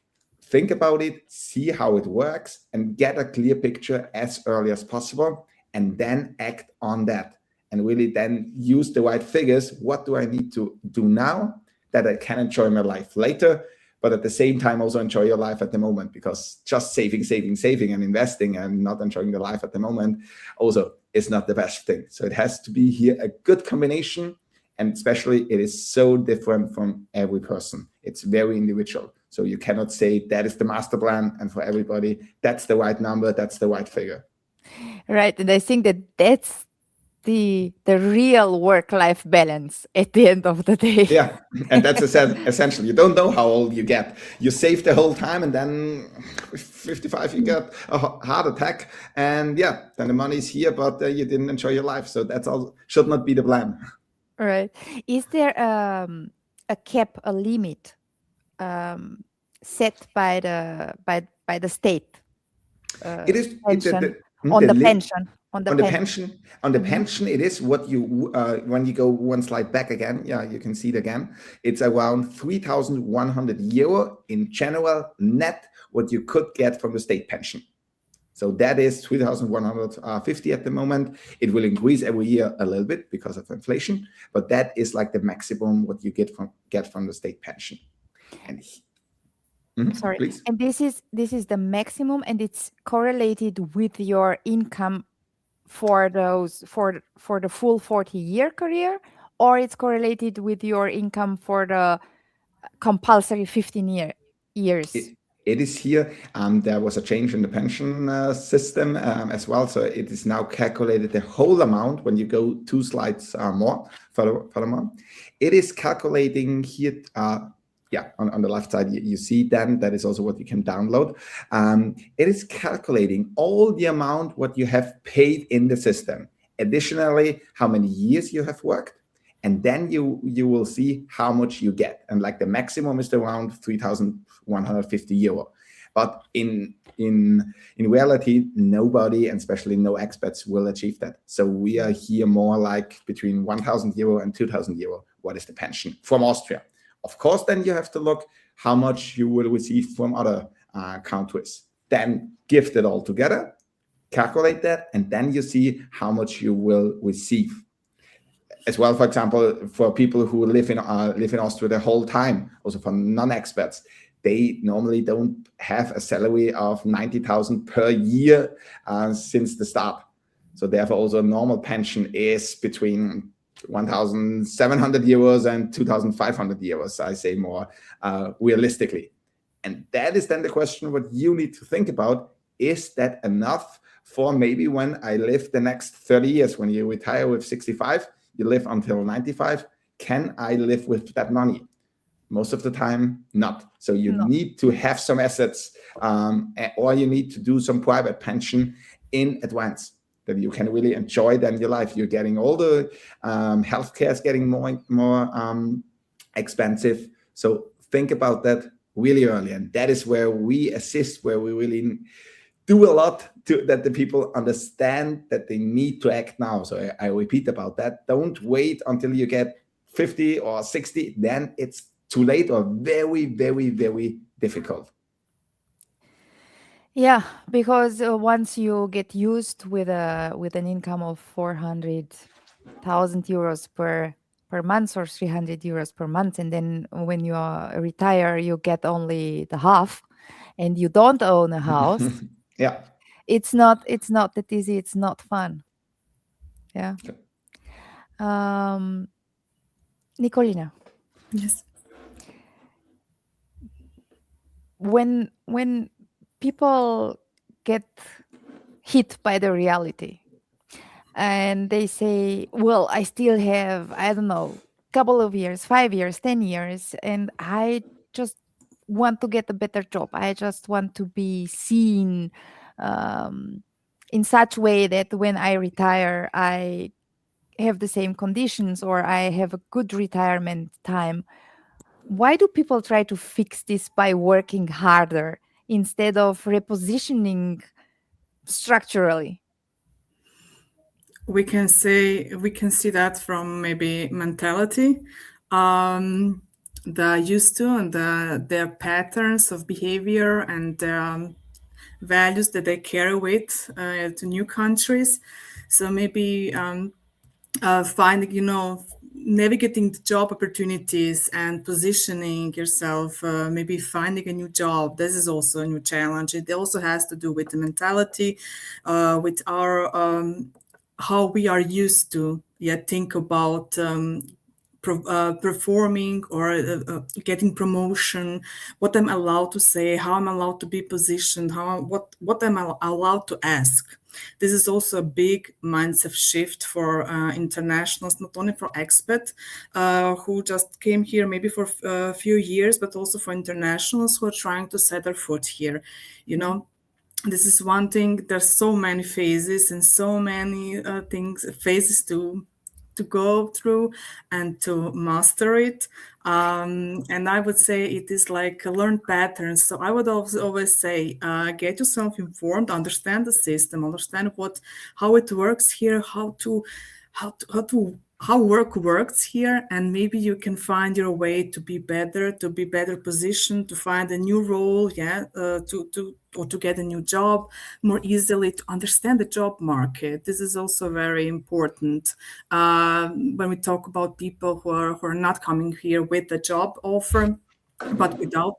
think about it, see how it works, and get a clear picture as early as possible, and then act on that. And really then use the right figures. What do I need to do now that I can enjoy my life later, but at the same time also enjoy your life at the moment? Because just saving and investing and not enjoying the life at the moment also is not the best thing. So it has to be here a good combination. And especially it is so different from every person. It's very individual. So you cannot say that is the master plan and for everybody, that's the right number, that's the right figure. Right. And I think that that's the real work-life balance at the end of the day. Yeah. And that's essential. You don't know how old you get. You save the whole time and then 55, you get a heart attack. And yeah, then the money is here, but you didn't enjoy your life. So that's all should not be the plan. Right. Is there a cap, a limit set by the state? It is pension, on the pension. On the pension, it is what you when you go one slide back again. Yeah, you can see it again. It's around 3,100 euro in general net what you could get from the state pension. So that is 3,150 at the moment. It will increase every year a little bit because of inflation, but that is like the maximum what you get from the state pension. And Sorry. please. And this is the maximum, and it's correlated with your income for the full 40-year career, or it's correlated with your income for the compulsory 15 years. It is here. There was a change in the pension system as well. So it is now calculated the whole amount. When you go 2 slides more furthermore, it is calculating here. On the left side, you see then that is also what you can download. It is calculating all the amount what you have paid in the system. Additionally, how many years you have worked. And then you will see how much you get. And like the maximum is around 3,150 euro. But in reality, nobody, and especially no expats, will achieve that. So we are here more like between 1,000 euro and 2,000 euro. What is the pension from Austria? Of course, then you have to look how much you will receive from other countries. Then gift it all together, calculate that, and then you see how much you will receive. As well, for example, for people who live in Austria the whole time, also for non-expats, they normally don't have a salary of 90,000 per year since the start. So therefore, also a normal pension is between 1,700 euros and 2,500 euros, I say more realistically. And that is then the question what you need to think about. Is that enough for maybe when I live the next 30 years, when you retire with 65, you live until 95, can I live with that money? Most of the time, not. So you need to have some assets or you need to do some private pension in advance that you can really enjoy then your life. You're getting older, healthcare is getting more expensive. So think about that really early. And that is where we assist, where we really do a lot to that the people understand that they need to act now. So I repeat about that. Don't wait until you get 50 or 60. Then it's too late or very, very, very difficult. Yeah, because once you get used with an income of 400,000 euros per month or 300 euros per month, and then when you retire, you get only the half, and you don't own a house. Yeah. It's not that easy. It's not fun. Yeah. Nicolina. Yes. When people get hit by the reality and they say, well, I still have, I don't know, couple of years, 5 years, 10 years, and I just want to get a better job. I just want to be seen in such way that when I retire, I have the same conditions or I have a good retirement time. Why do people try to fix this by working harder instead of repositioning structurally? We can see that from maybe mentality, the used to and their patterns of behavior and values that they carry with to new countries. So maybe finding, navigating the job opportunities and positioning yourself, maybe finding a new job. This is also a new challenge. It also has to do with the mentality, with our how we are used to think about performing or getting promotion, what I'm allowed to say, how I'm allowed to be positioned, what I'm allowed to ask. This is also a big mindset shift for internationals, not only for expats who just came here maybe for a few years, but also for internationals who are trying to set their foot here. This is one thing. There's so many phases and so many phases to go through and to master it. And I would say it is like learned patterns. So I would always say, get yourself informed, understand the system, understand how it works here, how to how work works here, and maybe you can find your way to be better positioned, to find a new role, yeah, to or to get a new job more easily, to understand the job market. This is also very important when we talk about people who are not coming here with a job offer but without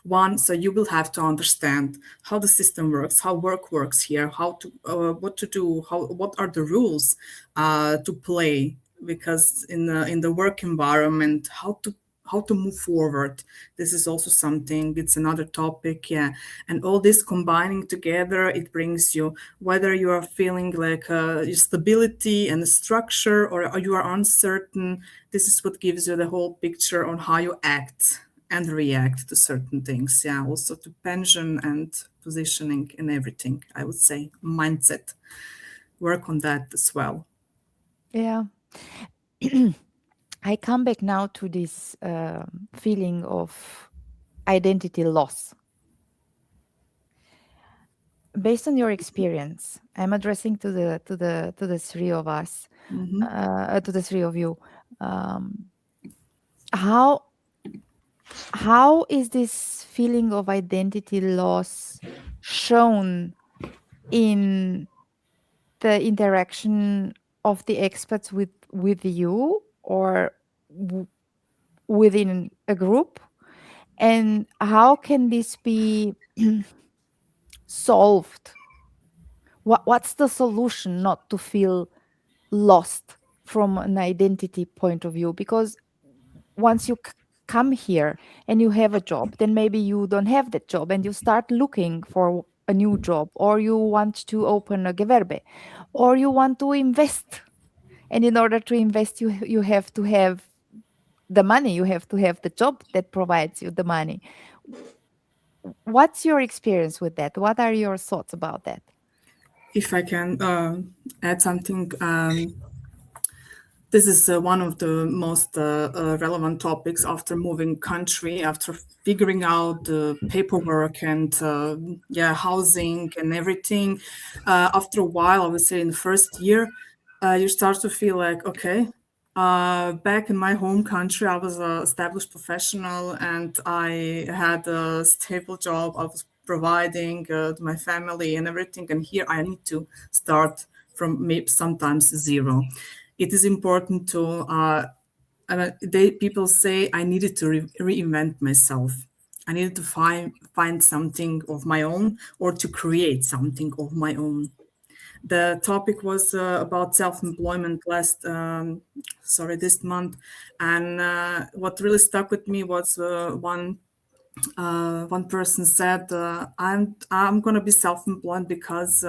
one. So you will have to understand how the system works, how work works here, how to what to do, how what are the rules to play, because in the work environment, how to move forward. This is also something, it's another topic, yeah. And all this combining together, it brings you, whether you are feeling like stability and structure, or you are uncertain, this is what gives you the whole picture on how you act and react to certain things. Yeah, also to pension and positioning and everything, I would say. Mindset. Work on that as well. Yeah. I come back now to this feeling of identity loss. Based on your experience, I'm addressing to the three of us, to the three of you. Um, how how is this feeling of identity loss shown in the interaction of the experts with you, or within a group, and how can this be solved? What's the solution not to feel lost from an identity point of view? Because once you come here and you have a job, then maybe you don't have that job and you start looking for a new job, or you want to open a Gewerbe, or you want to invest. And in order to invest, you have to have the money, you have to have the job that provides you the money. What's your experience with that? What are your thoughts about that? If I can add something, this is one of the most relevant topics after moving country, after figuring out the paperwork and yeah, housing and everything. After a while, I would say in the first year, you start to feel like, okay, back in my home country, I was a established professional and I had a stable job. I was providing to my family and everything, and here I need to start from maybe sometimes zero. It is important to people say I needed to reinvent myself. I needed to find something of my own, or to create something of my own. The topic was about self-employment this month, and what really stuck with me was one person said, I'm gonna be self-employed because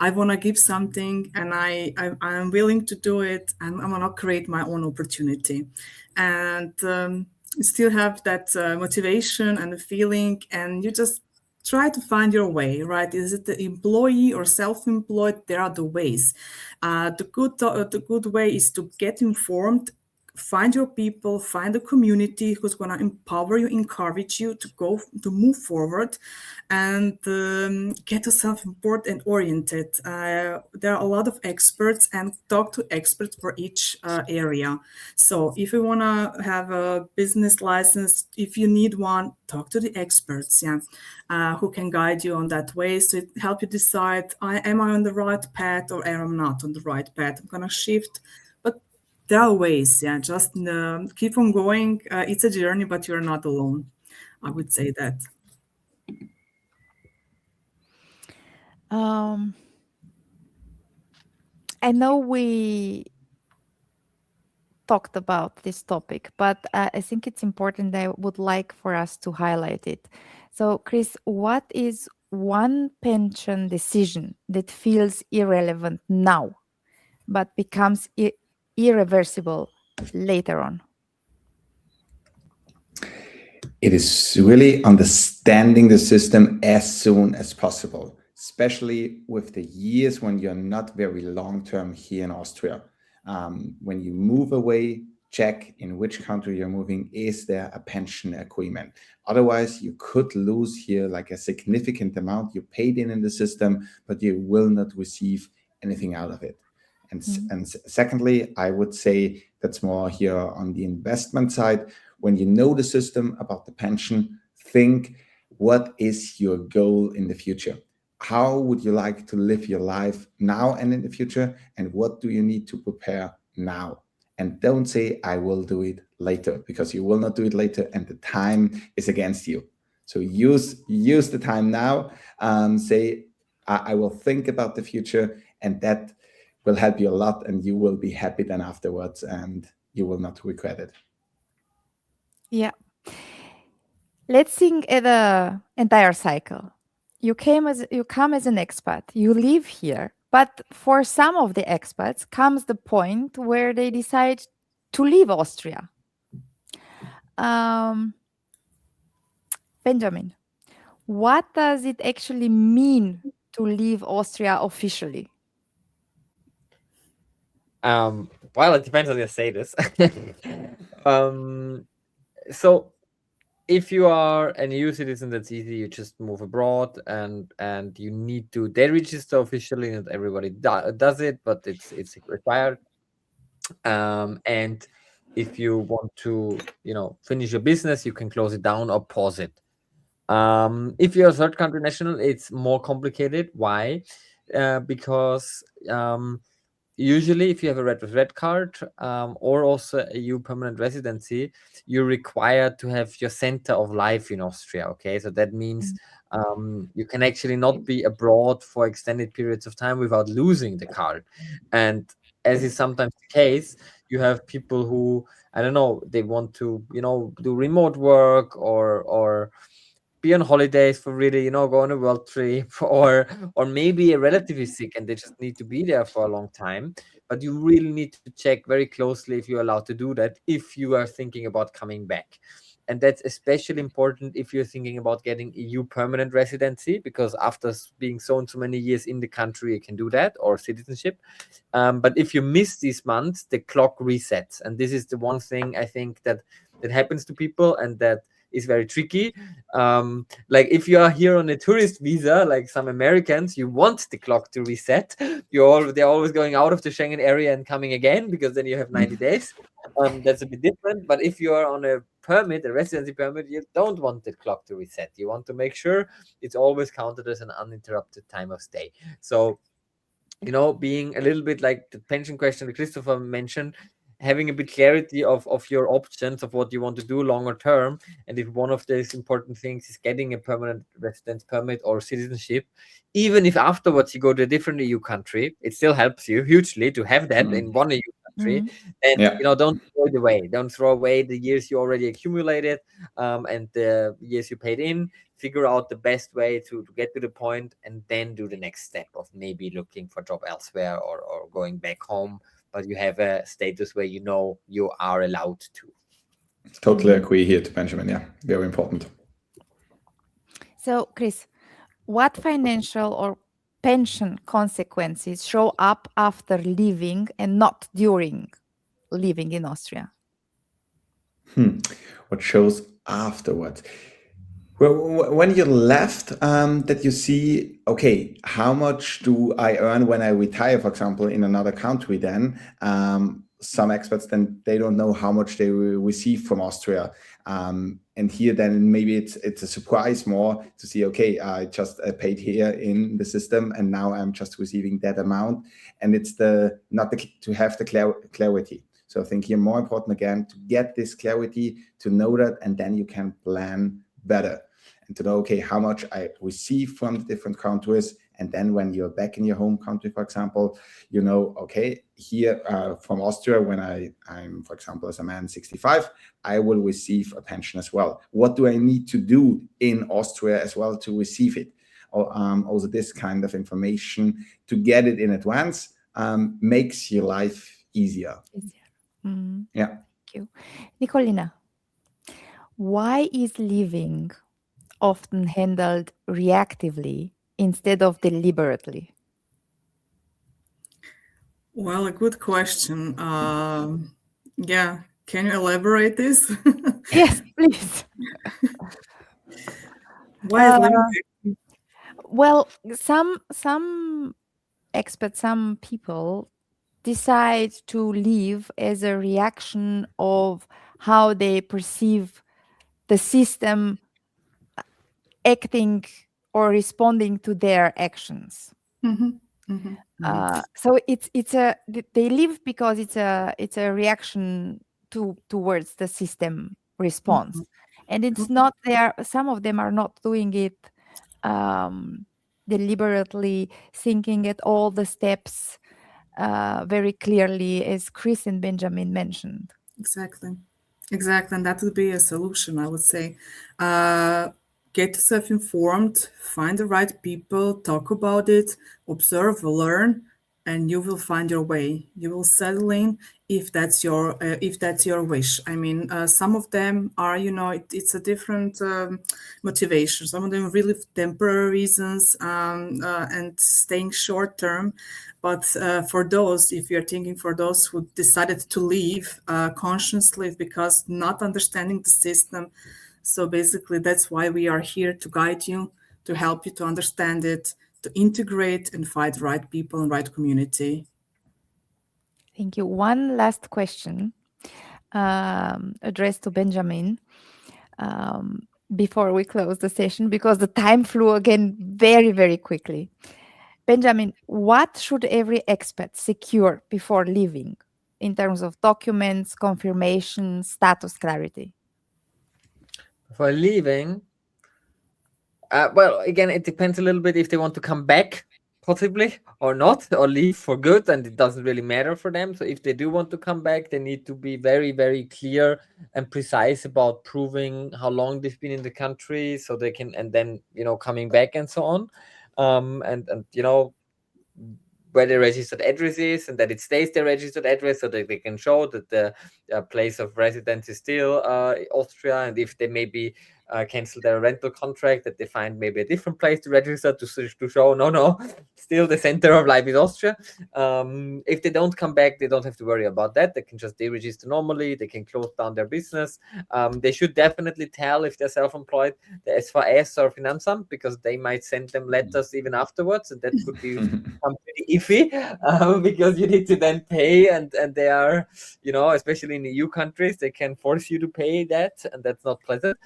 I want to give something, and I'm willing to do it, and I'm gonna create my own opportunity, and you still have that motivation and the feeling, and you just try to find your way, right? Is it the employee or self-employed? There are the ways. The good way is to get informed, find your people, find a community who's going to empower you, encourage you to go, to move forward, and get yourself board and oriented. There are a lot of experts, and talk to experts for each area. So if you want to have a business license, if you need one, talk to the experts, yeah, who can guide you on that way. So it help you decide, am I on the right path, or am I not on the right path? I'm going to shift. But there are ways, yeah. Just keep on going. It's a journey, but you're not alone. I would say that. Um, I know we talked about this topic, but I think it's important. I would like for us to highlight it. So, Chris, what is one pension decision that feels irrelevant now, but becomes irreversible later on? It is really understanding the system as soon as possible, especially with the years when you're not very long term here in Austria. When you move away, check in which country you're moving. Is there a pension agreement? Otherwise, you could lose here like a significant amount you paid in the system, but you will not receive anything out of it. And secondly, I would say that's more here on the investment side. When you know the system about the pension, think, what is your goal in the future? How would you like to live your life now and in the future? And what do you need to prepare now? And don't say, I will do it later, because you will not do it later and the time is against you. So use the time now. Say, I will think about the future, and that will help you a lot, and you will be happy then afterwards, and you will not regret it. Yeah. Let's think at the entire cycle. You come as an expat, you live here, but for some of the expats comes the point where they decide to leave Austria. Benjamin, what does it actually mean to leave Austria officially? Well, it depends on your status. So if you are an EU citizen, that's easy. You just move abroad, and you need to register officially. Not everybody does it, but it's required. And if you want to, finish your business, you can close it down or pause it. If you're a third country national, it's more complicated. Why? Because usually, if you have a red card or also a EU permanent residency, you're required to have your center of life in Austria. Okay, so that means you can actually not be abroad for extended periods of time without losing the card. And as is sometimes the case, you have people who, I don't know, they want to do remote work or be on holidays for really, go on a world trip, or maybe a relative is sick and they just need to be there for a long time. But you really need to check very closely if you're allowed to do that if you are thinking about coming back. And that's especially important if you're thinking about getting EU permanent residency, because after being so many years in the country, you can do that, or citizenship. But if you miss these months, the clock resets. And this is the one thing I think that happens to people, and that is very tricky. Like if you are here on a tourist visa, like some Americans, you want the clock to reset. They're always going out of the Schengen area and coming again, because then you have 90 days. That's a bit different. But if you are on a permit, a residency permit, you don't want the clock to reset. You want to make sure it's always counted as an uninterrupted time of stay. So, being a little bit like the pension question that Christopher mentioned, having a bit clarity of your options of what you want to do longer term. And if one of these important things is getting a permanent residence permit or citizenship, even if afterwards you go to a different EU country, it still helps you hugely to have that in one EU country. And don't throw away the years you already accumulated, and the years you paid in. Figure out the best way to get to the point, and then do the next step of maybe looking for a job elsewhere, or going back home, but you have a status where you are allowed to. Totally agree here to Benjamin. Yeah, very important. So, Chris, what financial or pension consequences show up after leaving and not during living in Austria? What shows afterwards? Well, when you left, that you see, okay, how much do I earn when I retire, for example, in another country then? Some expats, then they don't know how much they will receive from Austria. And here then maybe it's a surprise more to see, okay, I just paid here in the system and now I'm just receiving that amount. And it's to have the clarity. So I think here more important again, to get this clarity, to know that, and then you can plan better. And to know, okay, how much I receive from the different countries. And then when you're back in your home country, for example, okay, here from Austria, when I'm, for example, as a man 65, I will receive a pension as well. What do I need to do in Austria as well to receive it? Or also this kind of information, to get it in advance, makes your life easier. Yeah. Thank you. Nicolina, why is living often handled reactively instead of deliberately? Well, a good question. Yeah, can you elaborate this? Yes, please. Why is living? Well, some expats, some people decide to leave as a reaction of how they perceive the system acting or responding to their actions. So they leave because it's a reaction towards the system response, and it's not there. Some of them are not doing it deliberately, thinking at all the steps very clearly, as Chris and Benjamin mentioned. Exactly. Exactly. And that would be a solution, I would say. Get yourself informed, find the right people, talk about it, observe, learn, and you will find your way. You will settle in if that's your wish. I mean, some of them are, it's a different motivation. Some of them really temporary reasons and staying short term. But for those, if you're thinking for those who decided to leave consciously because not understanding the system, so basically that's why we are here to guide you, to help you to understand it, to integrate and find the right people and right community. Thank you. One last question addressed to Benjamin before we close the session, because the time flew again very, very quickly. Benjamin, what should every expat secure before leaving in terms of documents, confirmation, status clarity? For leaving, well, again, it depends a little bit if they want to come back, possibly, or not, or leave for good, and it doesn't really matter for them. So if they do want to come back, they need to be very, very clear and precise about proving how long they've been in the country, so they can, and then, coming back and so on. And where the registered address is, and that it stays their registered address, so that they can show that the place of residence is still Austria. And if they maybe cancel their rental contract, that they find maybe a different place to register to show no, still the center of life is Austria. If they don't come back, they don't have to worry about that. They can just deregister normally. They can close down their business. They should definitely tell if they're self-employed the SVS or Finanzamt, because they might send them letters even afterwards, and that could be pretty iffy, because you need to then pay, and they are, especially in EU countries, they can force you to pay that, and that's not pleasant.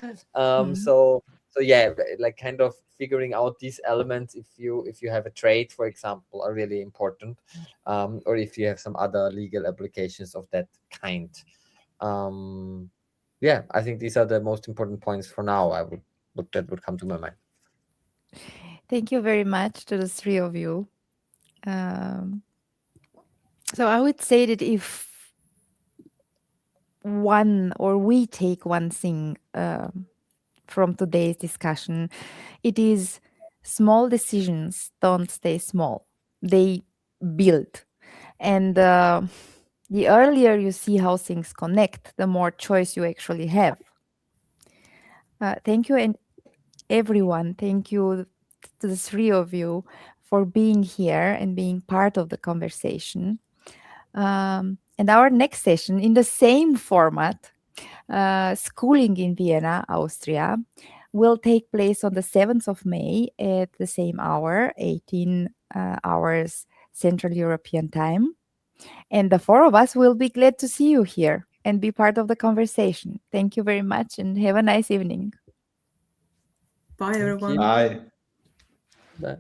So yeah, like kind of figuring out these elements, if you have a trade, for example, are really important, or if you have some other legal applications of that kind. Yeah, I think these are the most important points for now. That would come to my mind. Thank you very much to the three of you. So I would say that if we take one thing from today's discussion, it is small decisions don't stay small, they build. And the earlier you see how things connect, the more choice you actually have. Thank you, and everyone, thank you to the three of you for being here and being part of the conversation. And our next session, in the same format, Schooling in Vienna, Austria, will take place on the 7th of May at the same hour, 18 hours Central European Time. And the four of us will be glad to see you here and be part of the conversation. Thank you very much and have a nice evening. Bye, everyone. Bye. Bye.